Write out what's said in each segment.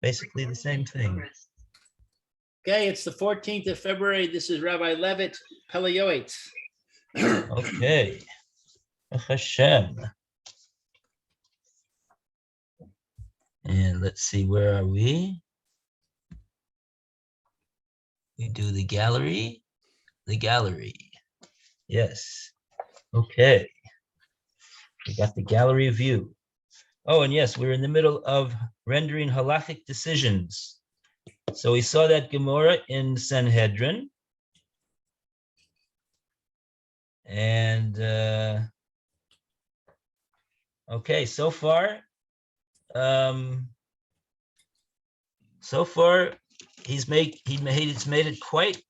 basically the same thing. Okay, it's the 14th of February. This is Rabbi Levitt, Pele Yoetz. Okay. Hashem. And let's see, where are we? We do the gallery. The gallery. Yes. Okay. We got the gallery view. Oh, and yes, we're in the middle of rendering halachic decisions. So we saw that Gemara in Sanhedrin. And okay, so far it's made it quite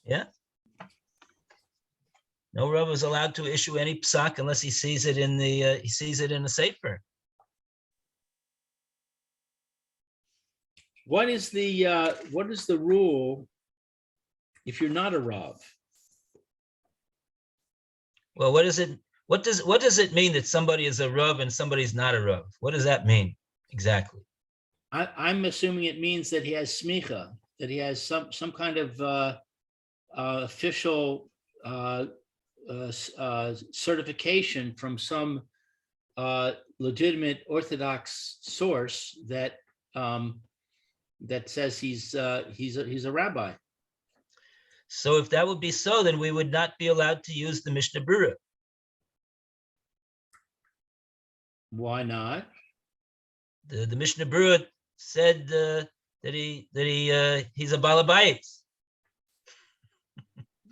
yeah. No Rav is allowed to issue any psak unless he sees it in the a sefer. What is the rule if you're not a Rav? Well, what does it mean that somebody is a Rav and somebody's not a Rav? What does that mean exactly? I'm assuming it means that he has smicha, that he has some kind of official certification from some legitimate Orthodox source that says he's a rabbi. So if that would be so, then we would not be allowed to use the Mishnah Berurah. Why not? The Mishnah Berurah said that he's a balabayit.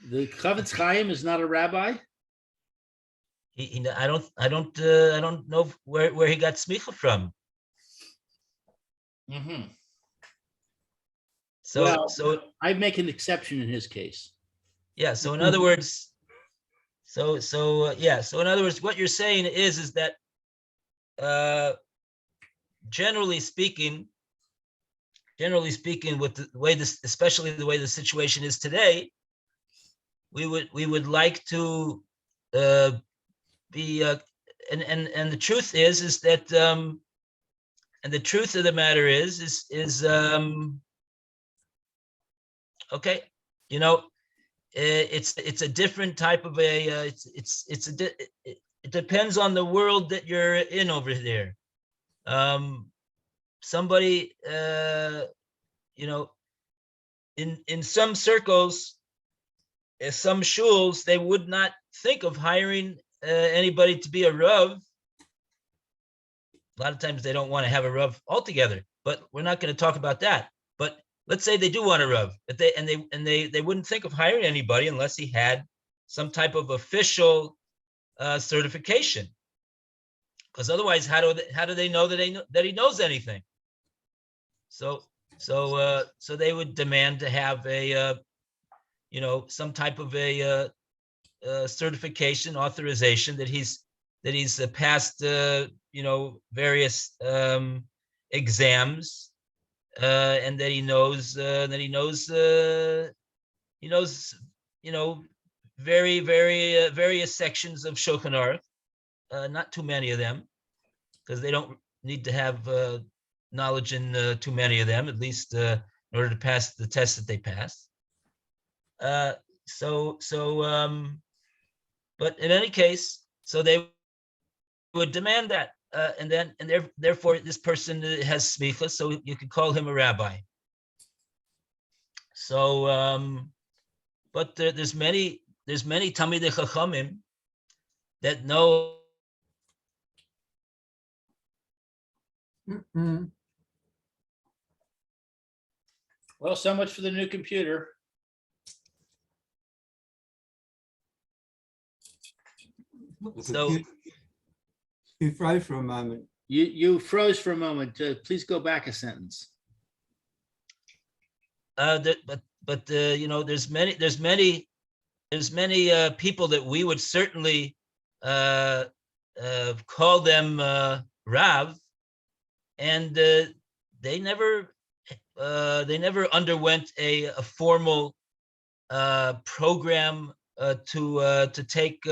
The Chavetz Chaim is not a rabbi. I don't know where he got smicha from. Mm-hmm. So I'd make an exception in his case. Yeah. So in other words, so in other words, what you're saying is that generally speaking, with the way especially the way the situation is today, we would like to be and the truth is that and the truth of the matter is okay, it's a different type of it depends on the world that you're in over there. Somebody in some circles, some shuls, they would not think of hiring anybody to be a rav. A lot of times they don't want to have a rav altogether, but we're not going to talk about that. But let's say they do want a rav, but they wouldn't think of hiring anybody unless he had some type of official certification. Because otherwise, how do they know that he knows anything? So they would demand to have a some type of a certification, authorization that he's passed various exams, and that he knows various sections of Shulchan Aruch, not too many of them, because they don't need to have knowledge in too many of them, at least in order to pass the test that they pass. But in any case, so they would demand that, and therefore this person has smicha, so you could call him a rabbi. So, but there's many Talmidei Chachamim that know. Mm-hmm. Well, so much for the new computer. So you froze for a moment. You froze for a moment. Please go back a sentence. There's many people that we would certainly call them Rav, and they never underwent a formal program to take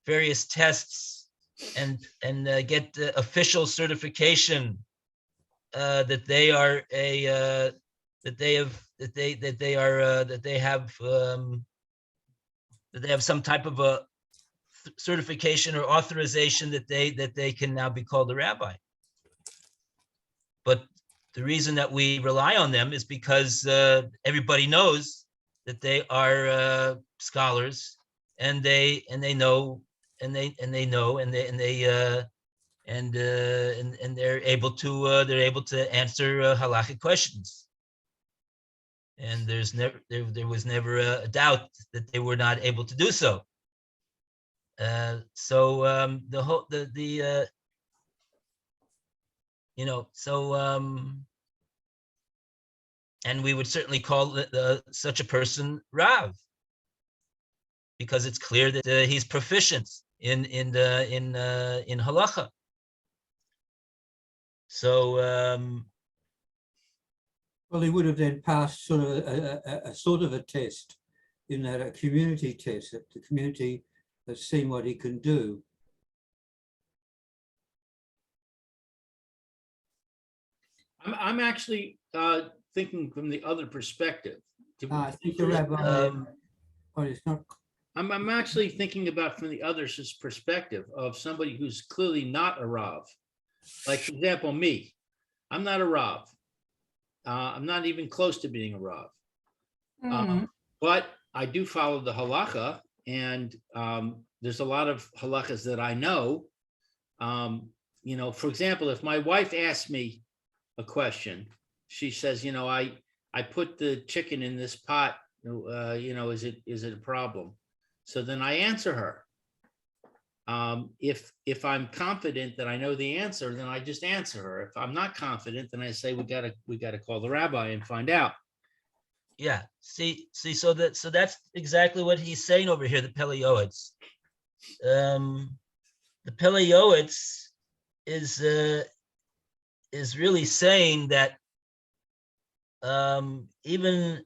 various tests get the official certification that they are a that they have some type of a certification or authorization that they can now be called a rabbi. But the reason that we rely on them is because everybody knows that they are scholars, and they know and they're able to answer halachic questions. And there was never a doubt that they were not able to do so. And we would certainly call such a person Rav, because it's clear that he's proficient in halacha. So well, he would have then passed sort of a sort of a test, in that a community test, that the community has seen what he can do. I'm actually thinking from the other perspective. I think the rabbi, it's not. I'm actually thinking about from the other's perspective of somebody who's clearly not a Rav. Like, for example, me, I'm not a Rav. I'm not even close to being a Rav. But I do follow the halacha, and there's a lot of halachas that I know. For example, if my wife asks me a question, she says, I put the chicken in this pot, is it a problem? So then I answer her. If I'm confident that I know the answer, then I just answer her. If I'm not confident, then I say we gotta call the rabbi and find out. Yeah. See. So that's exactly what he's saying over here. The Pele Yoetz. The Pele Yoetz is really saying that even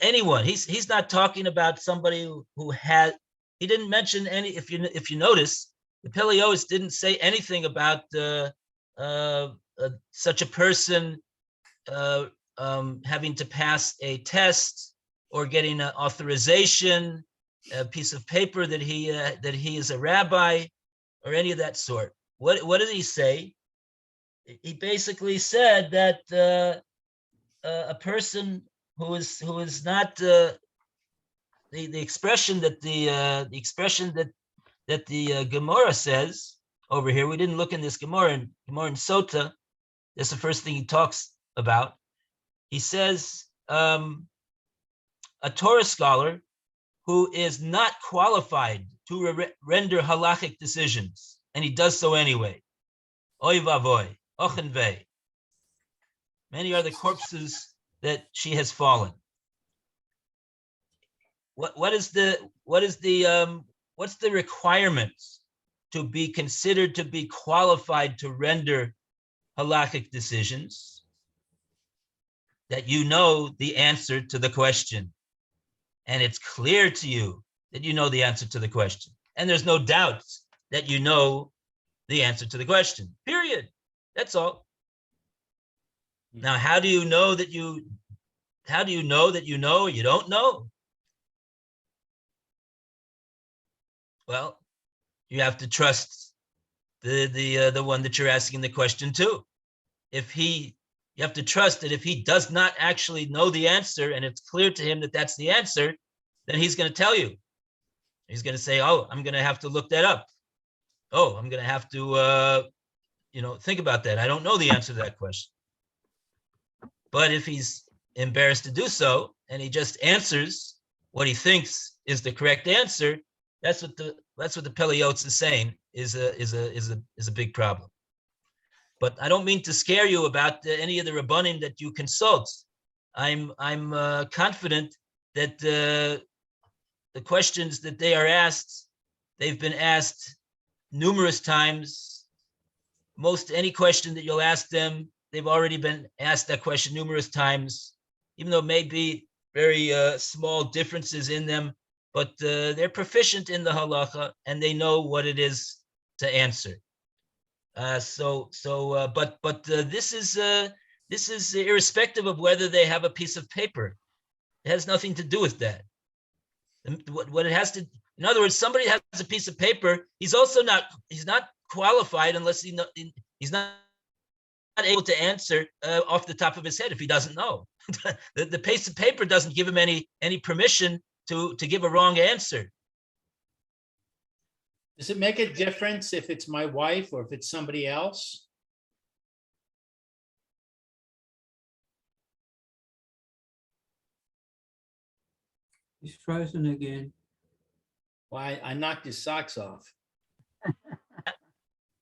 anyone. He's not talking about somebody who had. He didn't mention any. If you notice, the Pele Yoetz didn't say anything about such a person having to pass a test or getting an authorization, a piece of paper that he is a rabbi, or any of that sort. What did he say? He basically said that a person who is not the expression that the Gemara says over here. We didn't look in this Gemara in Sota. That's the first thing he talks about. He says a Torah scholar who is not qualified to render halachic decisions, and he does so anyway. Oy vavoy, ochen vei. Many are the corpses that she has fallen. What's the requirements to be considered to be qualified to render halachic decisions? That you know the answer to the question, and it's clear to you that you know the answer to the question, and there's no doubt that you know the answer to the question, period. That's all. Now, how do you know that you know or you don't know? Well, you have to trust the one that you're asking the question to. You have to trust that if he does not actually know the answer, and it's clear to him that that's the answer, then he's going to tell you. He's going to say, "Oh, I'm going to have to look that up. Oh, I'm going to have to, think about that. I don't know the answer to that question." But if he's embarrassed to do so, and he just answers what he thinks is the correct answer, that's what the Pele Yoetz is saying is a big problem. But I don't mean to scare you about any of the Rabbanim that you consult. I'm confident that the questions that they are asked, they've been asked numerous times. Any question that you'll ask them, they've already been asked that question numerous times, even though it may be very small differences in them, but they're proficient in the halacha and they know what it is to answer. But this is irrespective of whether they have a piece of paper. It has nothing to do with that. What it has to, in other words, somebody has a piece of paper. He's not qualified unless he's not able to answer off the top of his head if he doesn't know. the piece of paper doesn't give him any permission to give a wrong answer. Does it make a difference if it's my wife or if it's somebody else? He's frozen again. Why, I knocked his socks off.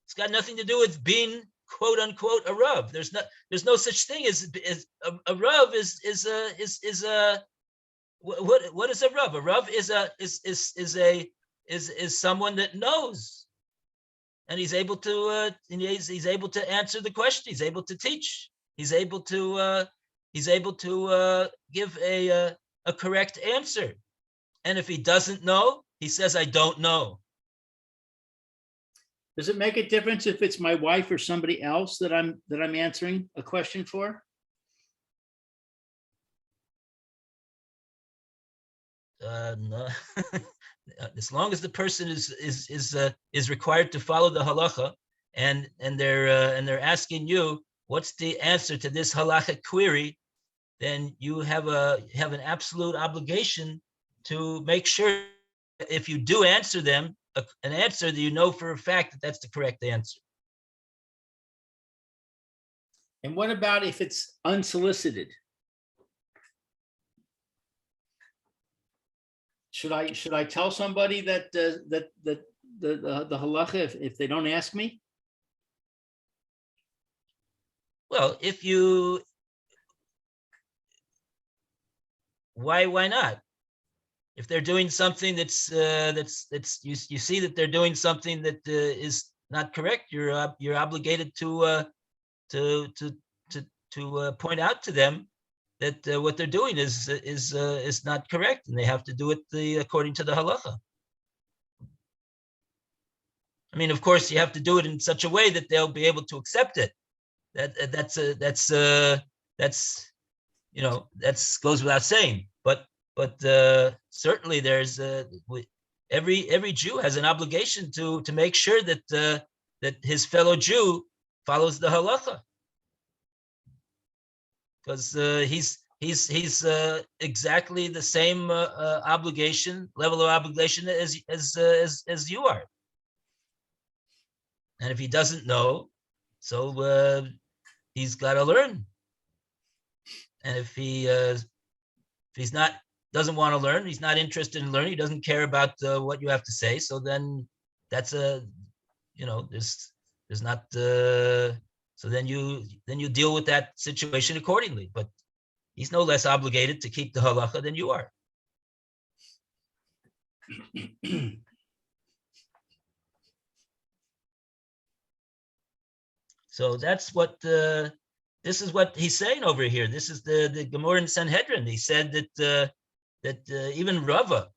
It's got nothing to do with being quote unquote a Rav. There's no such thing as a Rav is a what is a Rav? A Rav is someone that knows, and he's able to he's able to answer the question. He's able to teach. He's able to give a correct answer. And if he doesn't know, he says, "I don't know." Does it make a difference if it's my wife or somebody else that I'm answering a question for? No. As long as the person is required to follow the halacha, and they're asking you what's the answer to this halacha query, then you have an absolute obligation to make sure if you do answer them an answer that you know for a fact that that's the correct answer. And what about if it's unsolicited? Should I tell somebody that the halacha if they don't ask me? Well, why not? If they're doing something that's you see that they're doing something that is not correct, you're obligated to point out to them that what they're doing is not correct, and they have to do it according to the halacha. I mean, of course, you have to do it in such a way that they'll be able to accept it. That's goes without saying. But certainly there's every Jew has an obligation to make sure that his fellow Jew follows the halacha, because he's exactly the same level of obligation as you are. And if he doesn't know, so he's got to learn. And if he's not doesn't want to learn, he's not interested in learning, he doesn't care about what you have to say, so then that's there's not so then you deal with that situation accordingly. But he's no less obligated to keep the halacha than you are. So that's what this is what he's saying over here. This is the Gemara in Sanhedrin. He said that even Rava,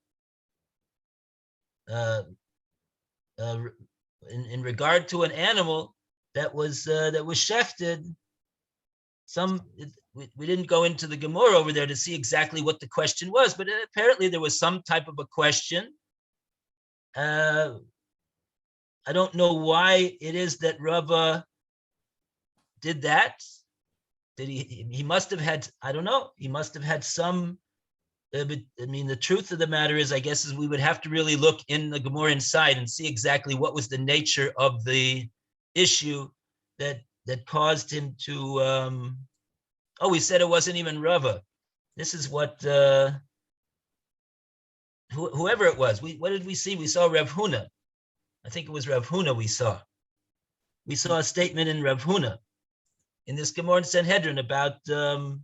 in regard to an animal that was shechted, we didn't go into the Gemara over there to see exactly what the question was, but apparently there was some type of a question. I don't know why it is that Rava did that. Did he must have had, I don't know, he must have had some, but I mean, the truth of the matter is, I guess, is we would have to really look in the Gemara inside and see exactly what was the nature of the issue that caused him to, we said it wasn't even Rava. This is what, whoever it was, what did we see? We saw Rav Huna. I think it was Rav Huna we saw. We saw a statement in Rav Huna in this Gemara in Sanhedrin about the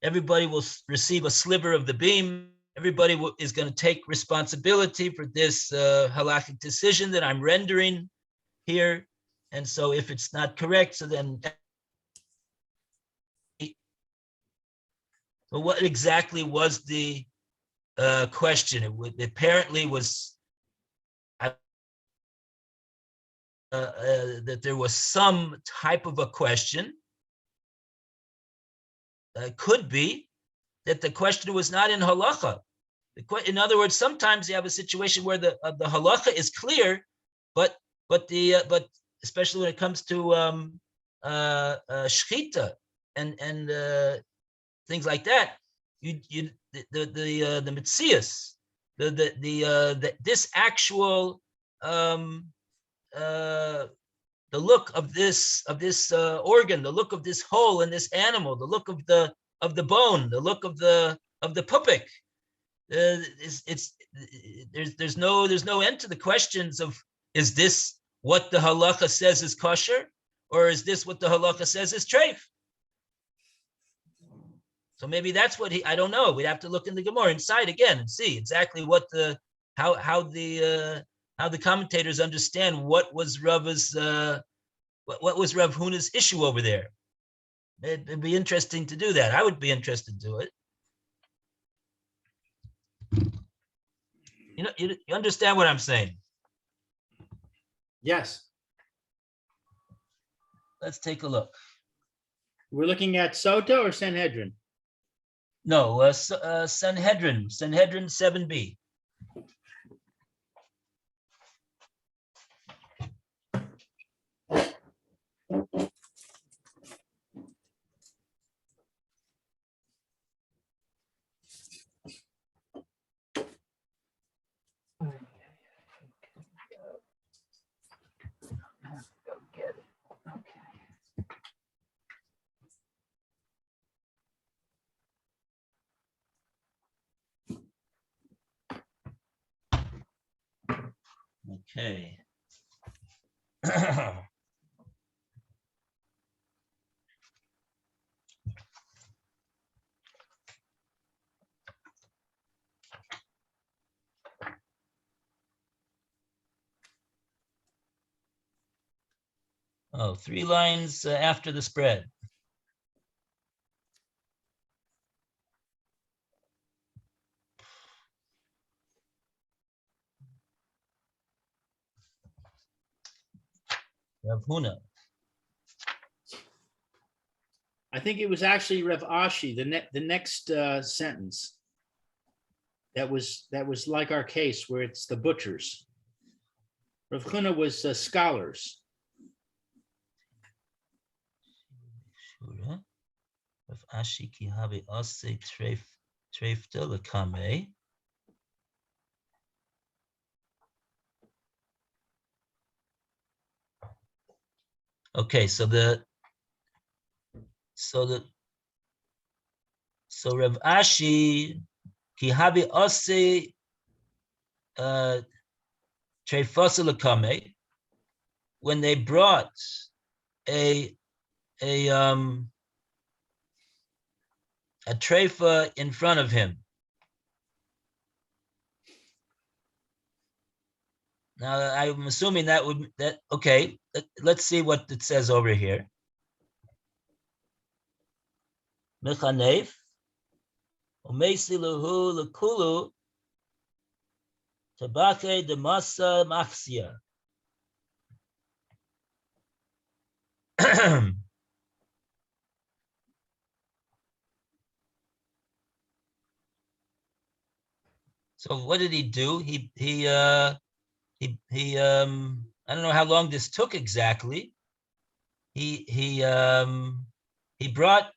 everybody will receive a sliver of the beam. Everybody is going to take responsibility for this halakhic decision that I'm rendering here. And so if it's not correct, so then But what exactly was the question? It apparently was that there was some type of a question. Could be that the question was not in halacha. In other words, sometimes you have a situation where the halacha is clear, but especially when it comes to shchita and things like that, the mitzias, this actual the look of this organ, the look of this hole in this animal, the look of the bone, the look of the pupik. There's no end to the questions of, is this what the halacha says is kosher, or is this what the halacha says is treif? So maybe that's what I don't know. We'd have to look in the Gemara inside again and see exactly what how the commentators understand what was Rav's what was Rav Huna's issue over there. It'd be interesting to do that. I would be interested to do it. You understand what I'm saying? Yes. Let's take a look. We're looking at Sota or Sanhedrin? No, Sanhedrin 7b. Okay. Oh, 3 lines after the spread. Rav Huna. I think it was actually Rev Ashi, the next sentence. That was like our case where it's the butchers. Rav Huna was scholars. Rav Ashi ki habe ase treifta lekame. Okay, so Rav Ashi ki habe ase treifasa lekame, when they brought a treifa in front of him. Now I'm assuming okay. Let's see what it says over here. Mechaneif umeisi lahu lekulu tabake demasa maxia. So what did he do? He I don't know how long this took exactly. He brought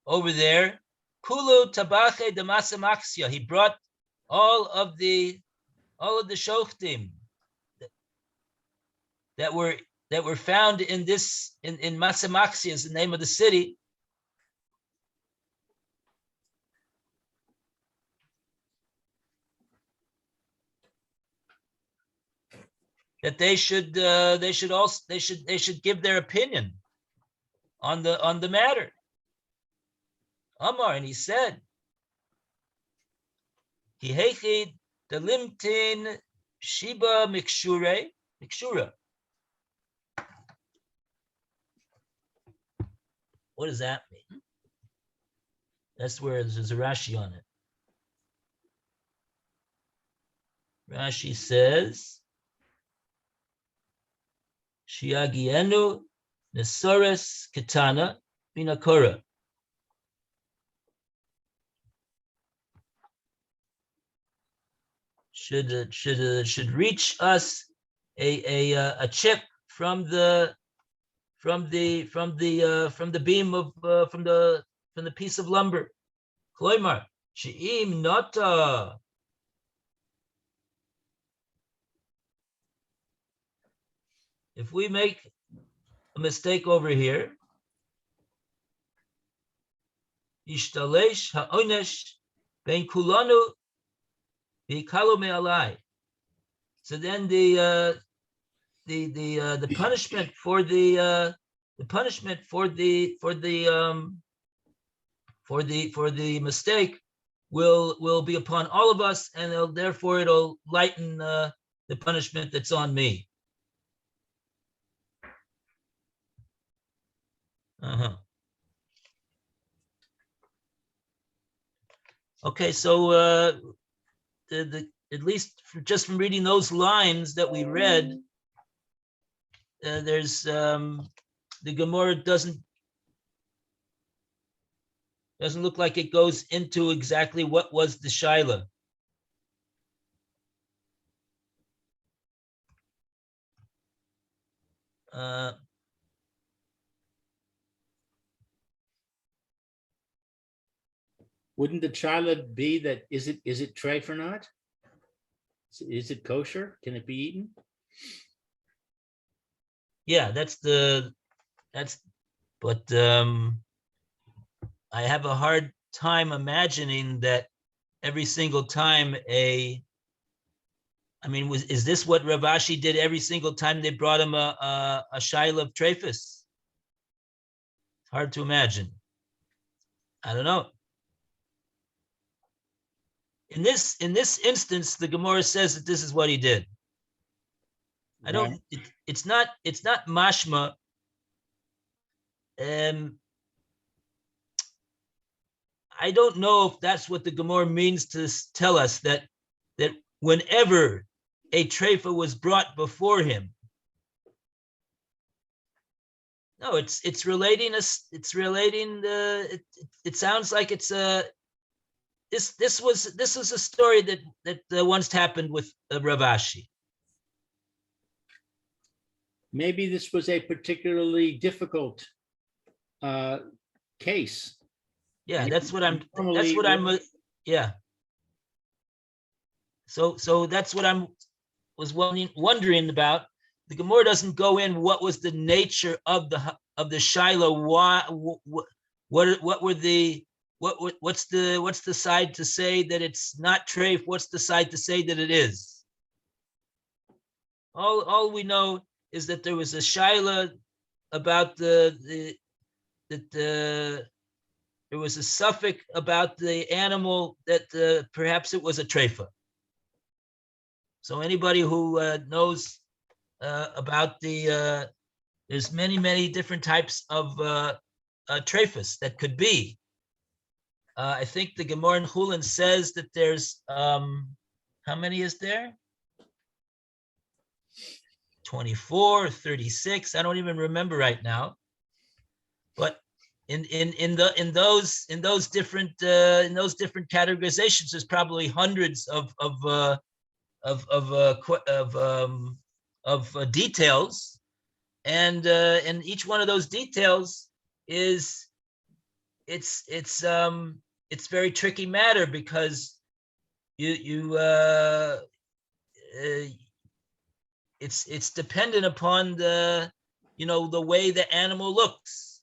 over there kulu tabache demasa maxia. He brought all of the shochtim that were found in Masa Maxia, is the name of the city. That they should give their opinion on the matter. Amar, and he said, Ki heichid the limtin shiba mikshura. What does that mean? That's where there's a Rashi on it. Rashi says, Shiagienu Nesores Katana Binakora. Should reach us a chip from the beam of from the piece of lumber. Kloimar she'im nota. If we make a mistake over here, Ishtalesh ha'onesh ben kulanu v'ikalu me'alai. So then the punishment for the mistake will be upon all of us, and therefore it'll lighten the punishment that's on me. Okay, so at least just from reading those lines that we read, there's the Gemara doesn't look like it goes into exactly what was the Shaila. Wouldn't the child be that, is it treif or not? Is it kosher? Can it be eaten? Yeah, but I have a hard time imagining that every single time is this what Rav Ashi did every single time they brought him a shaila of treifus? Hard to imagine. I don't know. In this instance, the Gemara says that this is what he did. I don't. It's not mashma. I don't know if that's what the Gemara means to tell us, that whenever a treifa was brought before him. No, it's relating us. It's relating the. It sounds like it's a. This was a story that once happened with Rav Ashi. Maybe this was a particularly difficult case. Yeah, Maybe that's what I'm. Yeah. So that's what was wondering about. The Gemara doesn't go in what was the nature of the Shiloh. What's the side to say that it's not treif? What's the side to say that it is? All we know is that there was a Shiloh about there was a suffix about the animal that perhaps it was a treifa. So anybody who knows about there's many different types of treifas that could be. I think the Gemara in Chulin says that there's how many is there? 24, 36. I don't even remember right now. But in those different categorizations, there's probably hundreds of details, and each one of those details is it's very tricky matter, because it's dependent upon the way the animal looks,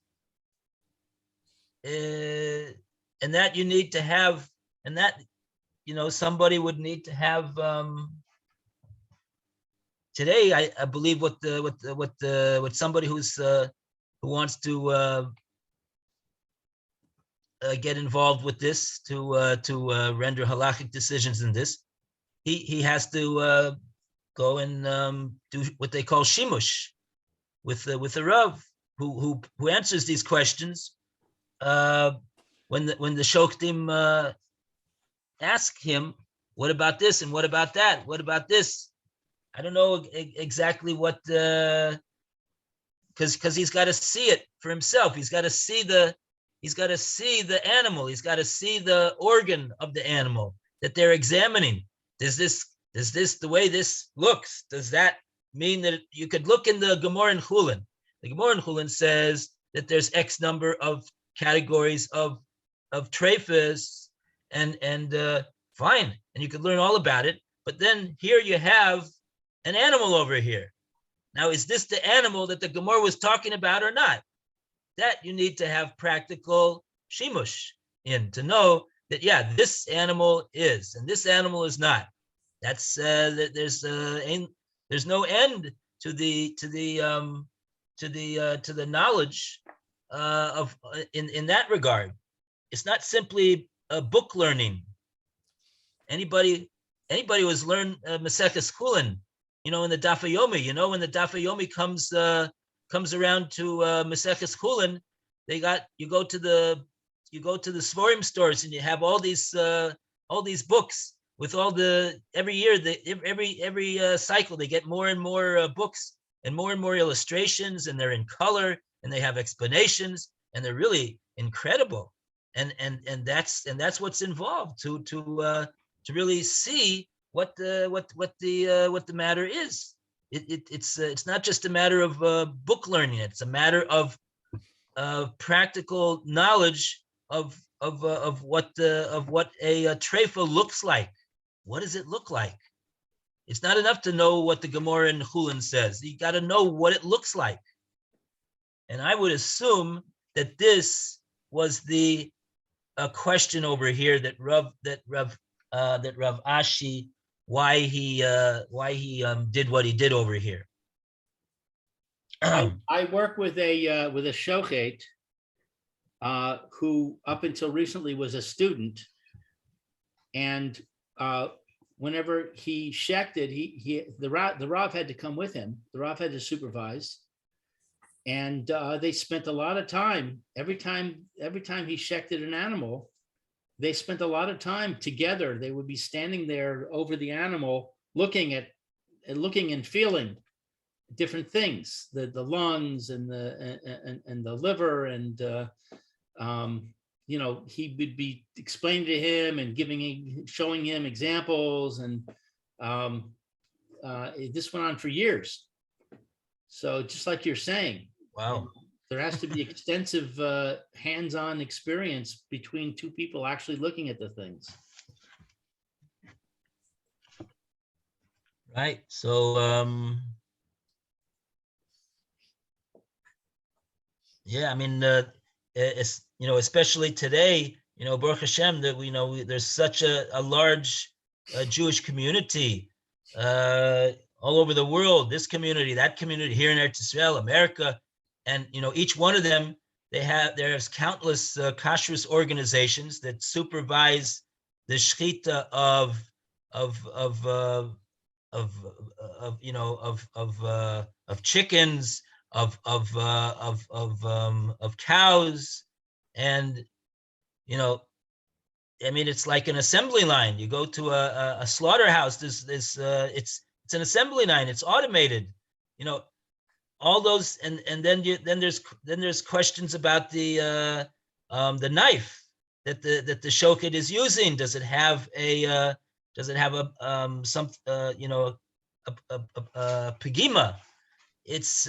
and that you need to have, and that somebody would need to have. Today, I believe what somebody who wants to get involved with this to render halachic decisions in this, he has to go and do what they call shimush with the Rav who answers these questions when when the Shoftim ask him, what about this and what about that? What about this? I don't know exactly what, because he's got to see it for himself. He's got to see the animal. He's got to see the organ of the animal that they're examining. Does this the way this looks? Does that mean that you could look in the Gemara in Chulin? The Gemara in Chulin says that there's X number of categories of treifas, and fine, and you could learn all about it. But then here you have an animal over here. Now, is this the animal that the Gemara was talking about or not? That you need to have practical shimush in to know that, yeah, this animal is, and this animal is not. That's there's no end to the knowledge of in that regard. It's not simply a book learning. Anybody who's learned Maseches Chulin, in the Daf Yomi, when the Daf Yomi comes around to Maseches Chulin, you go to the Svarim stores and you have all these books with all every year, every cycle they get more and more books and more illustrations, and they're in color and they have explanations and they're really incredible, and that's what's involved to really see what the matter is. It's not just a matter of book learning. It's a matter of practical knowledge of what a treifa looks like. What does it look like? It's not enough to know what the Gemara in Chulin says. You got to know what it looks like. And I would assume that this was the question over here that Rav Ashi, why he did what he did over here. I work with a shochet who up until recently was a student, and whenever he shechted, the Rav had to come with him. The Rav had to supervise, and they spent a lot of time every time he shechted an animal. They spent a lot of time together. They would be standing there over the animal, looking and feeling different things, the lungs and the liver, and he would be explaining to him and showing him examples, and this went on for years. So just like you're saying, wow, there has to be extensive hands-on experience between two people actually looking at the things. Right. So yeah, I mean, it's, especially today, Baruch Hashem, that there's such a large Jewish community all over the world. This community, that community, here in Eretz Yisrael, America, and each one of them, there's countless kashrus organizations that supervise the shechita of chickens, of cows, and I mean, it's like an assembly line. You go to a slaughterhouse. It's an assembly line. It's automated. All those, and then there's questions about the knife that the shochet is using. Does it have a pegima? It's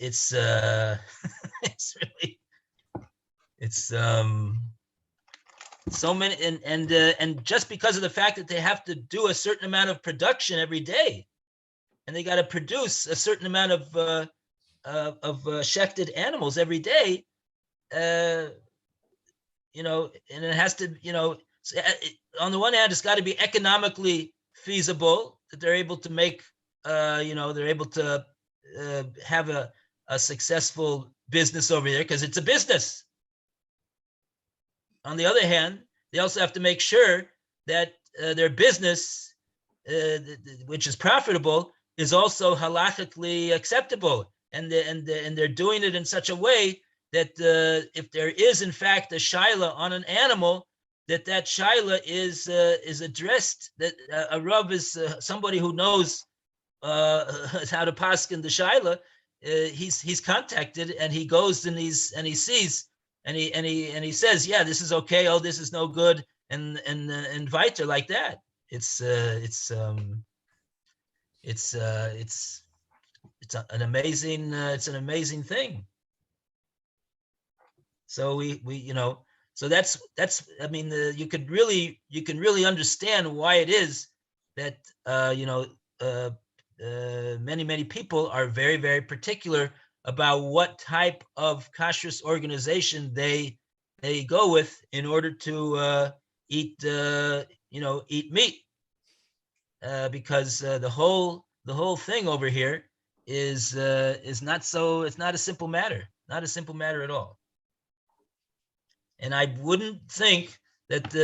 it's really, it's so many, and just because of the fact that they have to do a certain amount of production every day, and they got to produce a certain amount of shechted animals every day, and it has to, on the one hand, it's got to be economically feasible, that they're able to make, they're able to have a successful business over there, because it's a business. On the other hand, they also have to make sure that their business, which is profitable, is also halachically acceptable, and they're doing it in such a way that if there is in fact a shaila on an animal, that shaila is addressed, that a Rav is somebody who knows how to paskin the shaila. He's contacted, and he goes and he sees, and he says, yeah, this is okay, oh, this is no good, and weiter like that. It's an amazing thing. So we so that's I mean, you can really understand why it is that many people are very, very particular about what type of kashrus organization they go with in order to eat meat, because the whole thing over here is not so, it's not a simple matter, at all. And I wouldn't think that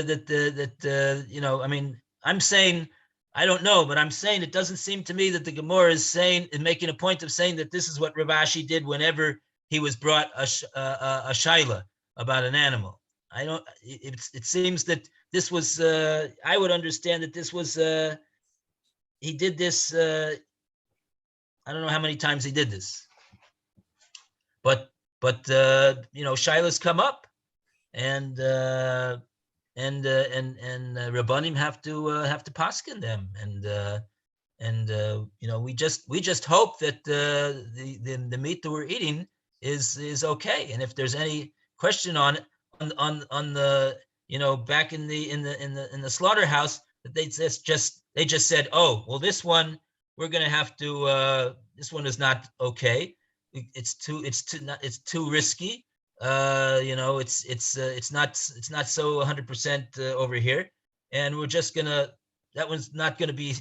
I mean, I'm saying, I don't know, but I'm saying it doesn't seem to me that the Gemara is making a point of saying that this is what Rav Ashi did whenever he was brought a shaila about an animal. I don't. It seems that this was. I would understand that this was. He did this. I don't know how many times he did this, but shailas come up, and Rabbanim have to paskin them, and we just hope that the meat that we're eating is okay. And if there's any question on the back in the slaughterhouse, that they just said, oh, well, this one we're gonna have to this one is not okay. It's too risky. It's not so 100% over here, and we're just gonna, that one's not gonna be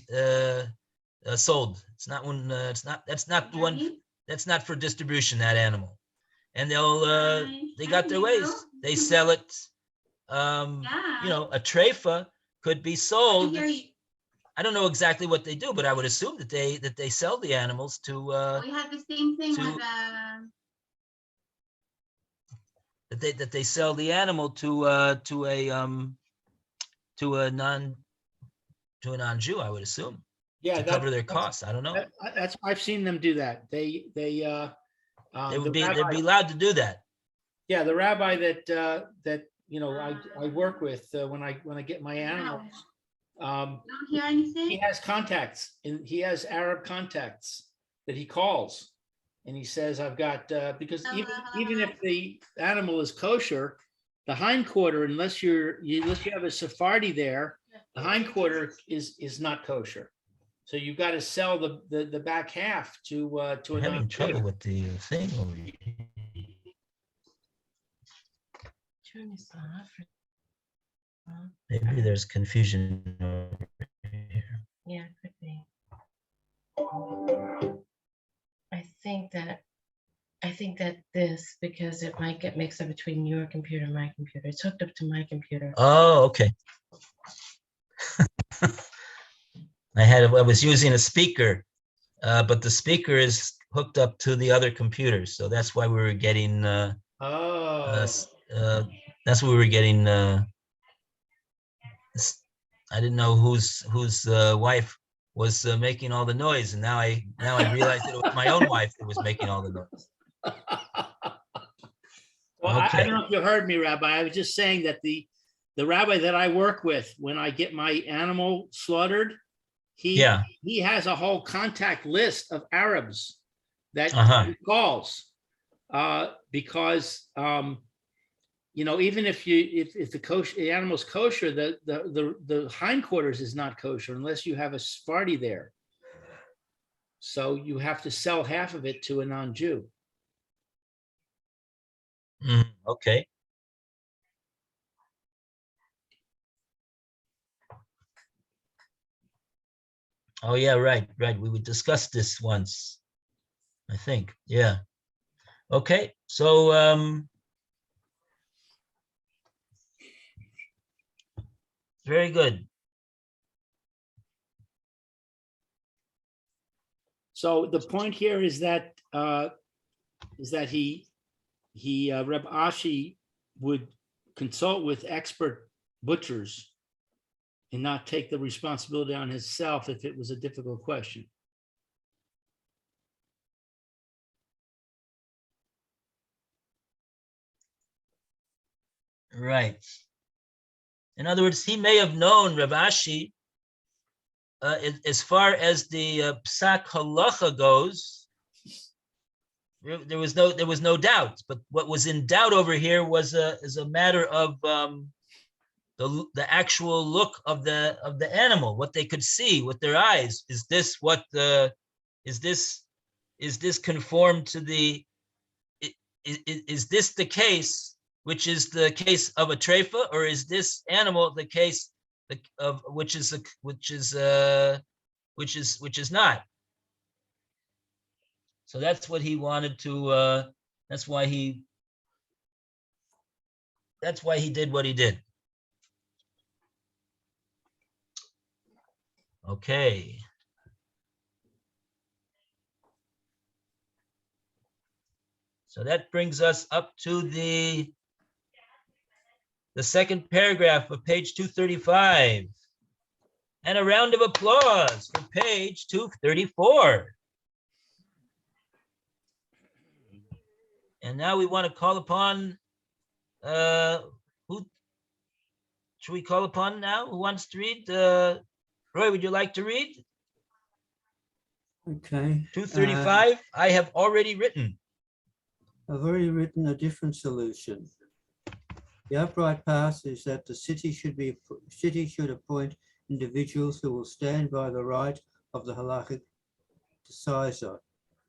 sold. It's not one. That's not the one. That's not for distribution, that animal. And they got their ways. They sell it. A treifa could be sold. I don't know exactly what they do, but I would assume that they sell the animals to. We have the same thing with that they sell the animal to a non-Jew, I would assume, to cover their costs. I don't know. That's I've seen them do that. They'd be allowed to do that. Yeah, the rabbi that I work with when I get my animals. Don't hear anything? He has contacts, and he has Arab contacts that he calls, and he says, I've got, because even if the animal is kosher, the hindquarter, unless you have a Sephardi there, the hindquarter is not kosher. So you've got to sell the back half to I'm having trouble with the thing over here. Turn this off. Maybe there's confusion over here. Yeah, it could be. I think that this, because it might get mixed up between your computer and my computer. It's hooked up to my computer. Oh, okay. I was using a speaker, but the speaker is hooked up to the other computer, so that's why we were getting. That's why we were getting. I didn't know whose wife was making all the noise, and now I realized that it was my own wife that was making all the noise. Well, I don't know if you heard me, Rabbi. I was just saying that the rabbi that I work with, when I get my animal slaughtered, he has a whole contact list of Arabs that he calls, because even if the animal's kosher, the hindquarters is not kosher unless you have a Sephardi there. So you have to sell half of it to a non-Jew. Okay. Oh yeah, right. We would discuss this once, I think. Yeah. Okay. So very good. So the point here is that he Reb Ashi would consult with expert butchers and not take the responsibility on himself if it was a difficult question. Right. In other words, he may have known Rav Ashi, as far as the psak halacha goes. There was no doubt, but what was in doubt over here was a matter of the actual look of the animal, what they could see with their eyes. Is this conformed to the? Is this the case, which is the case of a treifa, or is this animal the case of which is not? So that's what he wanted to. That's why he did what he did. Okay. So that brings us up to the second paragraph of page 235. And a round of applause for page 234. And now we want to call upon, who should we call upon now? Who wants to read? Roy, would you like to read? Okay. 235, I have already written. I've already written a different solution. The upright path is that the city should appoint individuals who will stand by the right of the halakhic decisor.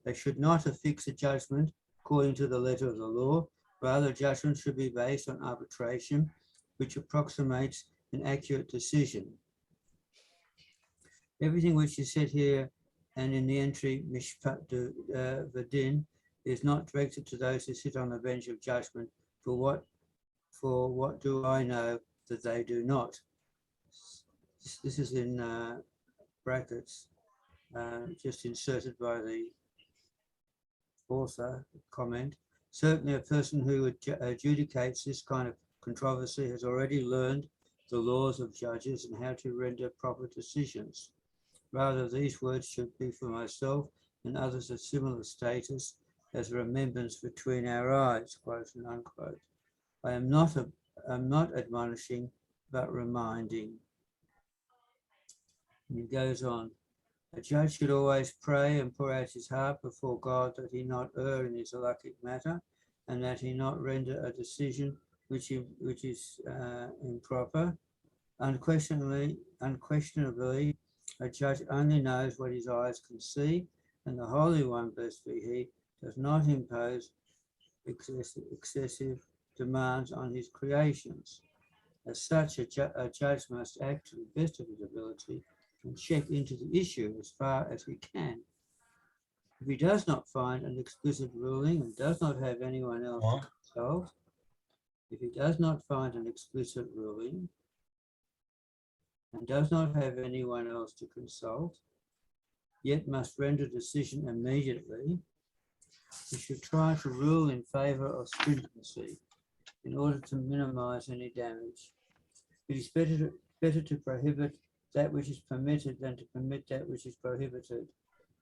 They should not affix a judgment according to the letter of the law. Rather, judgment should be based on arbitration, which approximates an accurate decision. Everything which is said here and in the entry Mishpat Vadin is not directed to those who sit on the bench of judgment. For what do I know that they do not? This is in brackets, just inserted by the author comment. Certainly a person who adjudicates this kind of controversy has already learned the laws of judges and how to render proper decisions. Rather, these words should be for myself and others of similar status as remembrance between our eyes, quote and unquote. I am not admonishing, but reminding. And he goes on. A judge should always pray and pour out his heart before God that he not err in his halakhic matter, and that he not render a decision which is improper. Unquestionably, a judge only knows what his eyes can see, and the Holy One, blessed be he, does not impose excessive demands on his creations. As such, a judge must act to the best of his ability and check into the issue as far as he can. If he does not find an explicit ruling and does not have anyone else to consult, yet must render decision immediately, he should try to rule in favor of stringency in order to minimize any damage. It is better to prohibit that which is permitted than to permit that which is prohibited.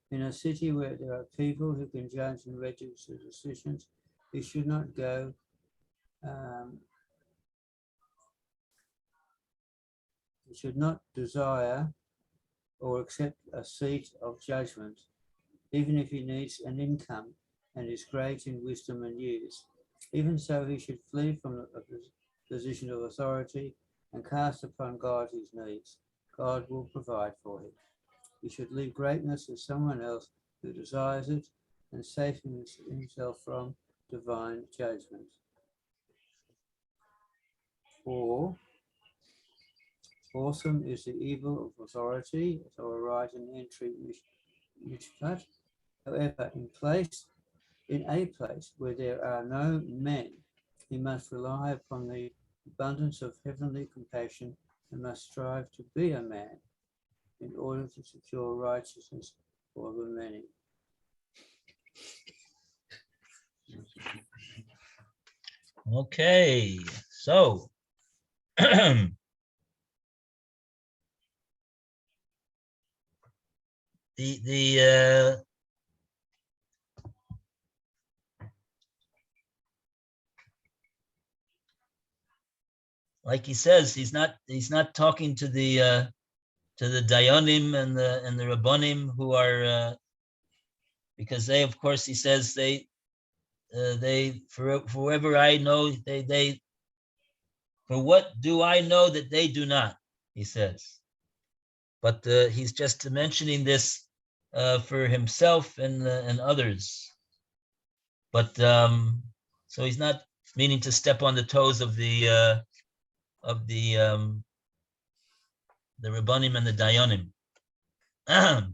In a city where there are people who can judge and register decisions, he should not go he should not desire or accept a seat of judgment, even if he needs an income and is great in wisdom and years. Even so, he should flee from a position of authority and cast upon God his needs. God will provide for him. He should leave greatness to someone else who desires it and save himself from divine judgment. Or, awesome is the evil of authority, as I will write in the entry Mishpat. However, in a place where there are no men, he must rely upon the abundance of heavenly compassion and must strive to be a man in order to secure righteousness for the many. Okay, so the like he says, he's not talking to the Dayanim and the Rabbanim who are because they, of course, he says they for whoever I know, they for what do I know that they do not, he says. But he's just mentioning this for himself and others. But so he's not meaning to step on the toes of the Rabbanim and the Dayanim.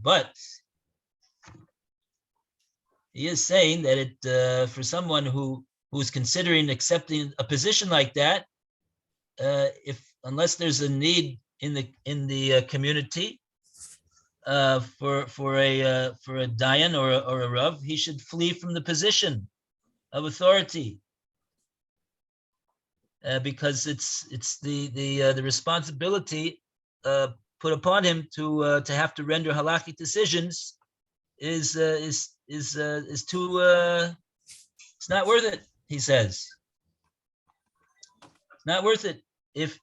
But he is saying that it for someone who's considering accepting a position like that, unless there's a need in the community for a dayan or a rav, he should flee from the position of authority because it's the responsibility put upon him to have to render halakhic decisions is too it's not worth it, he says. It's not worth it if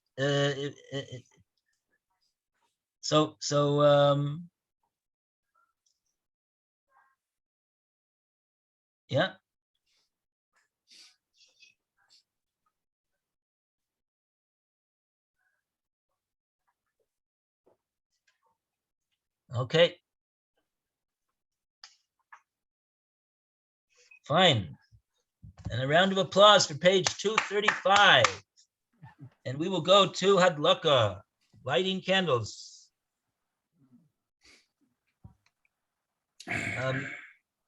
yeah. Okay. Fine. And a round of applause for page 235. And we will go to Hadlaka, lighting candles.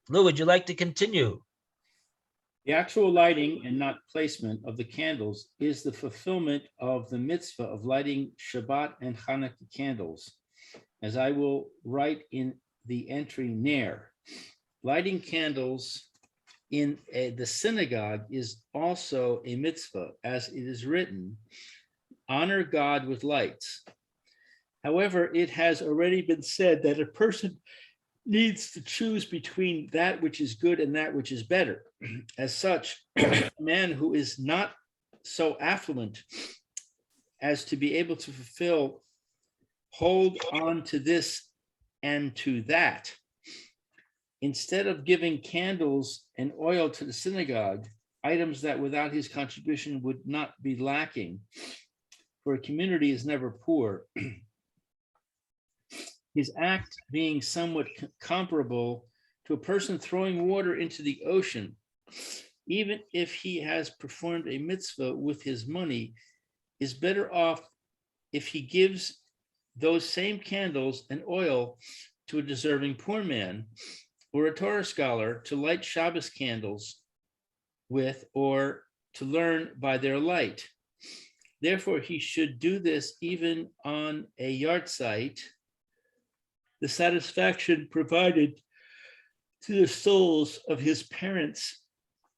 Lou, would you like to continue? The actual lighting and not placement of the candles is the fulfillment of the mitzvah of lighting Shabbat and Hanukkah candles, as I will write in the entry Ner. Lighting candles in the synagogue is also a mitzvah, as it is written, honor God with lights. However, it has already been said that a person needs to choose between that which is good and that which is better. As such, a man who is not so affluent as to be able to hold on to this and to that. Instead of giving candles and oil to the synagogue, items that without his contribution would not be lacking, for a community is never poor. His act being somewhat comparable to a person throwing water into the ocean, even if he has performed a mitzvah with his money, is better off if he gives those same candles and oil to a deserving poor man or a Torah scholar to light Shabbos candles with, or to learn by their light. Therefore, he should do this even on a yard site. The satisfaction provided to the souls of his parents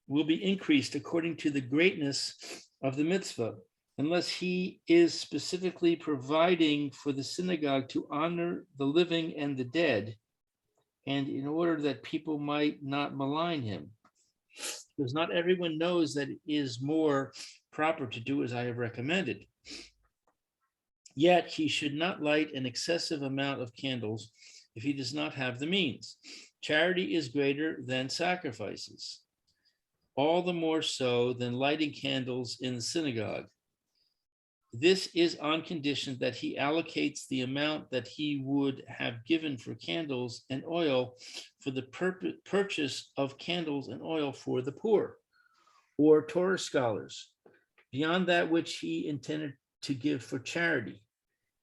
will be increased according to the greatness of the mitzvah, unless he is specifically providing for the synagogue to honor the living and the dead, and in order that people might not malign him. Because not everyone knows that it is more proper to do as I have recommended. Yet he should not light an excessive amount of candles if he does not have the means. Charity is greater than sacrifices, all the more so than lighting candles in the synagogue. This is on condition that he allocates the amount that he would have given for candles and oil for the purchase of candles and oil for the poor or Torah scholars, beyond that which he intended to give for charity.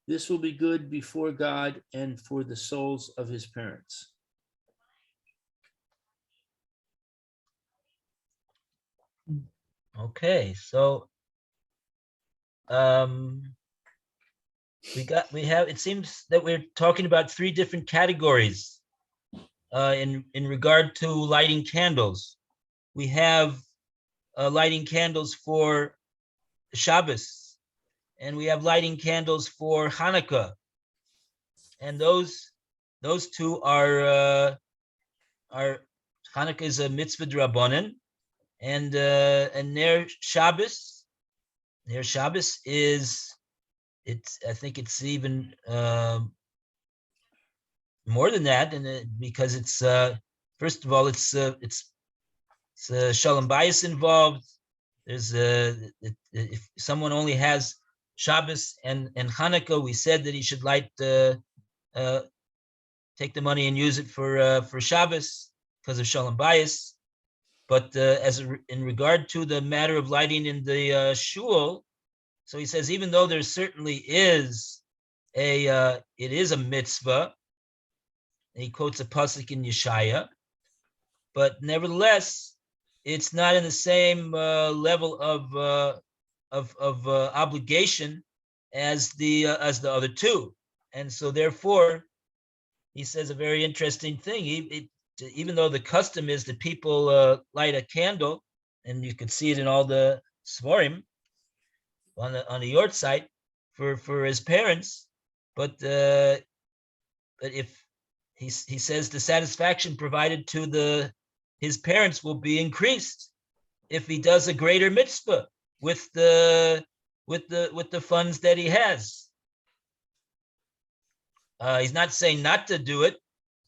This will be good before God and for the souls of his parents. Okay, so it seems that we're talking about three different categories in regard to lighting candles. We have lighting candles for Shabbos, and we have lighting candles for Hanukkah, and those two are Hanukkah is a mitzvah drabanan, and Ner Shabbos is, I think it's even more than that, and because it's first of all it's shalom bayis involved. There's if someone only has Shabbos and Hanukkah, we said that he should light take the money and use it for Shabbos because of shalom bayis. But in regard to the matter of lighting in the shul, so he says even though there certainly is it is a mitzvah. He quotes a pasuk in Yeshaya, but nevertheless, it's not in the same level of obligation as the other two, and so therefore, he says a very interesting thing. Even though the custom is that people light a candle, and you can see it in all the svarim on the Yoetz site for his parents, but if he says the satisfaction provided to his parents will be increased if he does a greater mitzvah with the funds that he has. He's not saying not to do it.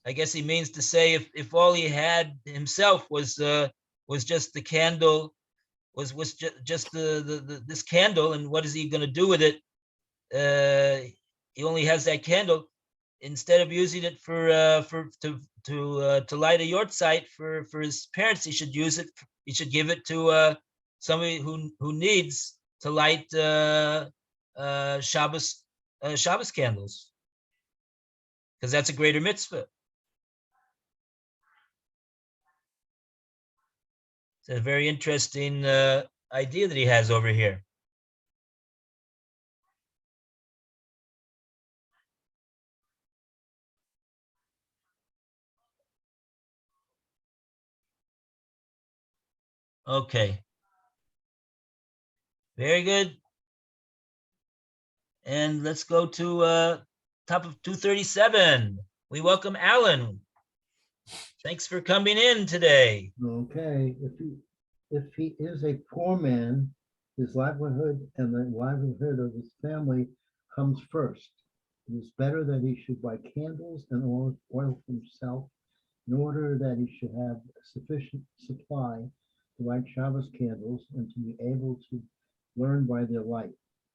I guess he means to say if all he had himself was just the candle, was just this candle, and what is he going to do with it? He only has that candle. Instead of using it to light a yort site for his parents, he should use it. He should give it to somebody who needs to light Shabbos candles, because that's a greater mitzvah. It's a very interesting idea that he has over here. Okay. Very good. And let's go to top of 237. We welcome Alan. Thanks for coming in today. Okay, if he is a poor man, his livelihood and the livelihood of his family comes first. It is better that he should buy candles and oil for himself in order that he should have a sufficient supply to light Shabbos candles and to be able to learn by their light.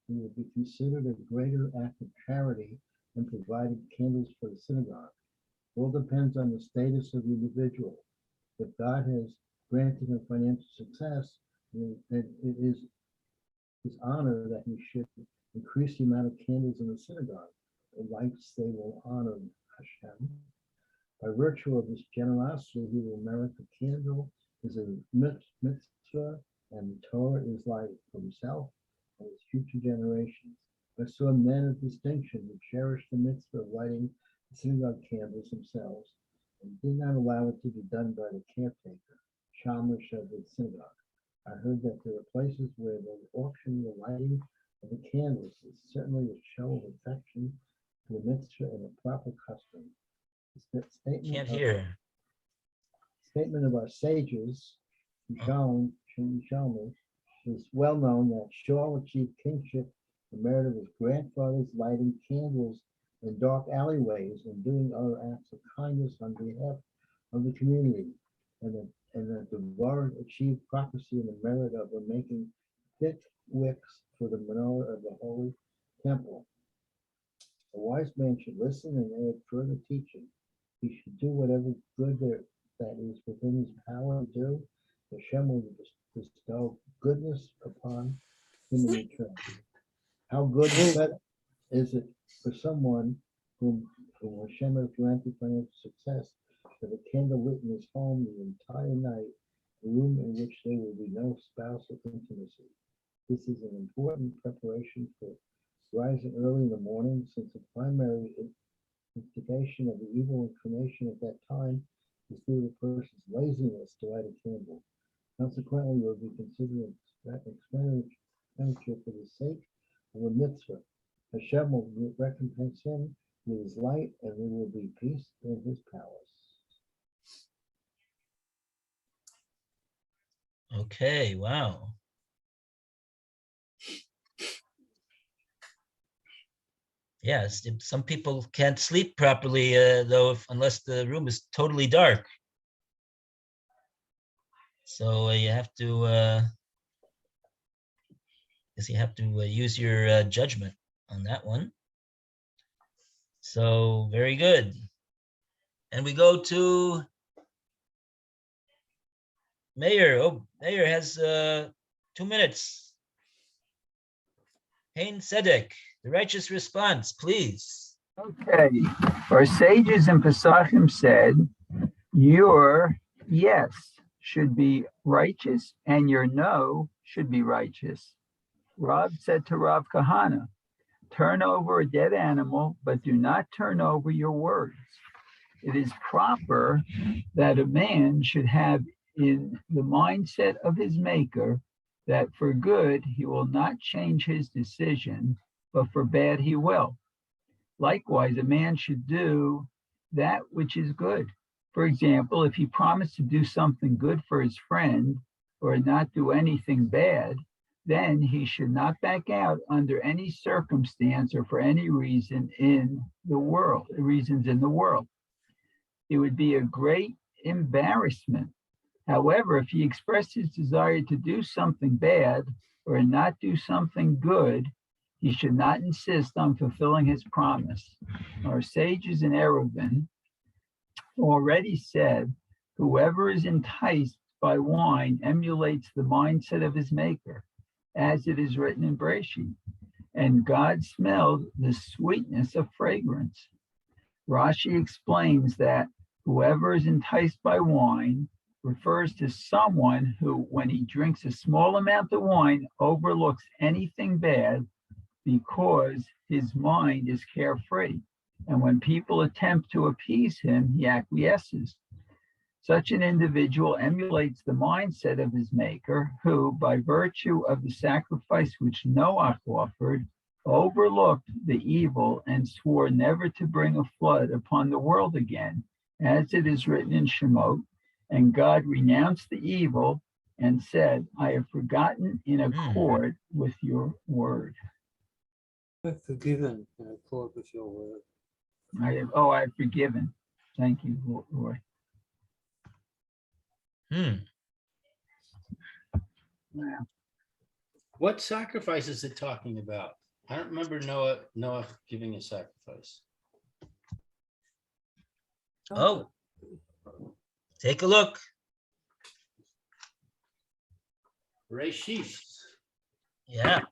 It will be considered a greater act of charity than providing candles for the synagogue. All depends on the status of the individual. If God has granted him financial success, then it is his honor that he should increase the amount of candles in the synagogue. The lights they will honor Hashem. By virtue of this generosity, he will merit the candle is a mitzvah, and the Torah is light for himself and his future generations. I saw men of distinction who cherished the mitzvah of lighting the synagogue candles themselves and did not allow it to be done by the caretaker, shamash of the synagogue. I heard that there are places where they auction the lighting of the candles. It's certainly a show of affection to the mitzvah and a proper custom. Can't hear. Statement of our sages, Shalom, is well known that Shaul achieved kingship the merit of his grandfather's lighting candles in dark alleyways and doing other acts of kindness on behalf of the community, and that Devar achieved prophecy in the merit of making thick wicks for the menorah of the holy temple. A wise man should listen and add further teaching. He should do whatever good that is within his power to do. Hashem will bestow goodness upon him in return. How good is it for someone whom Hashem has granted financial success to have a candle lit in his home the entire night, a room in which there will be no spousal intimacy. This is an important preparation for rising early in the morning, since the primary instigation of the evil inclination at that time is due to the person's laziness to light a candle. Consequently, will be considered expenditure for the sake of a mitzvah. Hashem will recompense him with his light, and there will be peace in his palace. Okay, wow. Yes, some people can't sleep properly, though, unless the room is totally dark. So you have to, use your judgment on that one. So very good. And we go to Mayor. Oh, Mayor has 2 minutes. Hein Sedek, the righteous response, please. Okay, our sages in Pesachim said, your yes should be righteous and your no should be righteous. Rav said to Rav Kahana, turn over a dead animal, but do not turn over your words. It is proper that a man should have in the mindset of his maker that for good he will not change his decision, but for bad he will. Likewise, a man should do that which is good. For example, if he promised to do something good for his friend or not do anything bad, then he should not back out under any circumstance or for any reasons in the world. It would be a great embarrassment. However, if he expressed his desire to do something bad or not do something good, he should not insist on fulfilling his promise. Our sages in Eruvin already said, whoever is enticed by wine emulates the mindset of his maker, as it is written in Breshit. And God smelled the sweetness of fragrance. Rashi explains that whoever is enticed by wine refers to someone who, when he drinks a small amount of wine, overlooks anything bad because his mind is carefree. And when people attempt to appease him, he acquiesces. Such an individual emulates the mindset of his maker, who, by virtue of the sacrifice which Noach offered, overlooked the evil and swore never to bring a flood upon the world again, as it is written in Shemot. And God renounced the evil and said, I have forgotten in accord with your word. I've forgiven in accord with your word. I've forgiven. Thank you, Roy. Yeah. What sacrifice is it talking about? I don't remember Noah giving a sacrifice. Oh, take a look. Reshis. Yeah.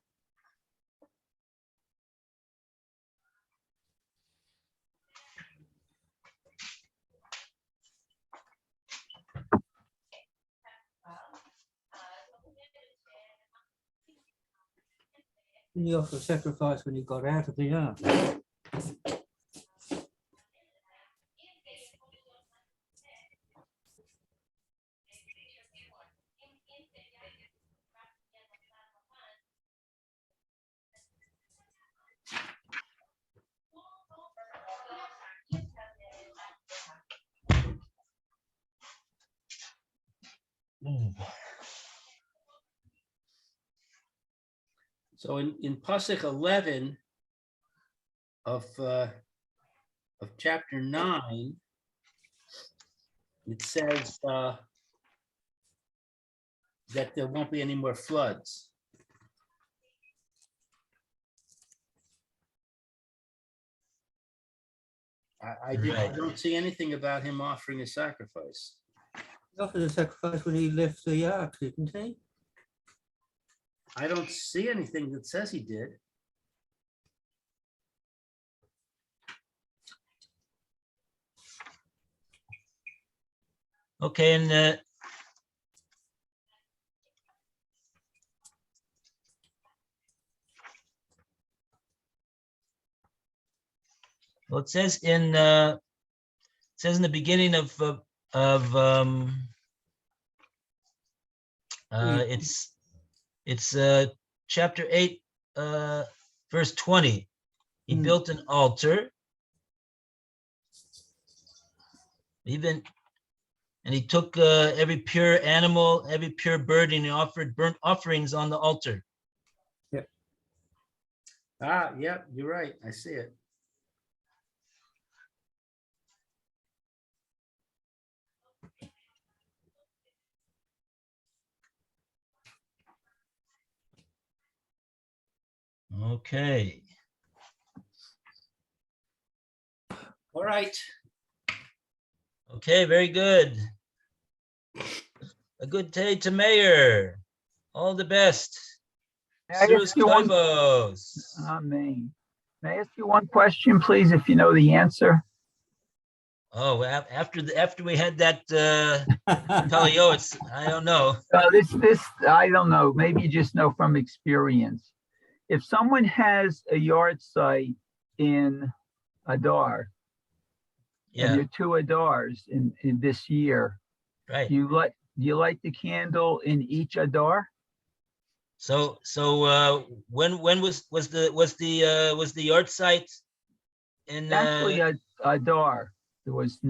He offered sacrifice when he got out of the ark. So in Pasuk 11 of chapter 9, it says that there won't be any more floods. I don't see anything about him offering a sacrifice. He offered a sacrifice when he left the ark, didn't he? I don't see anything that says he did. Okay, and well, it says in the beginning of It's chapter 8, verse 20. He Hmm. built an altar. And he took every pure animal, every pure bird, and he offered burnt offerings on the altar. Ah, yeah, you're right. I see it. Okay. All right. Okay, very good. A good day to Mayor. All the best. May I Sus ask you one- Koivos. Amen. May I ask you one question, please, if you know the answer? Oh, after we had that Pele Yoetz, I don't know. This, I don't know, maybe you just know from experience. If someone has a yard site in Adar, and Yeah, there are 2 Adars in this year, right. do you light the candle in each Adar? So when was the yard site in Actually, Adar, there was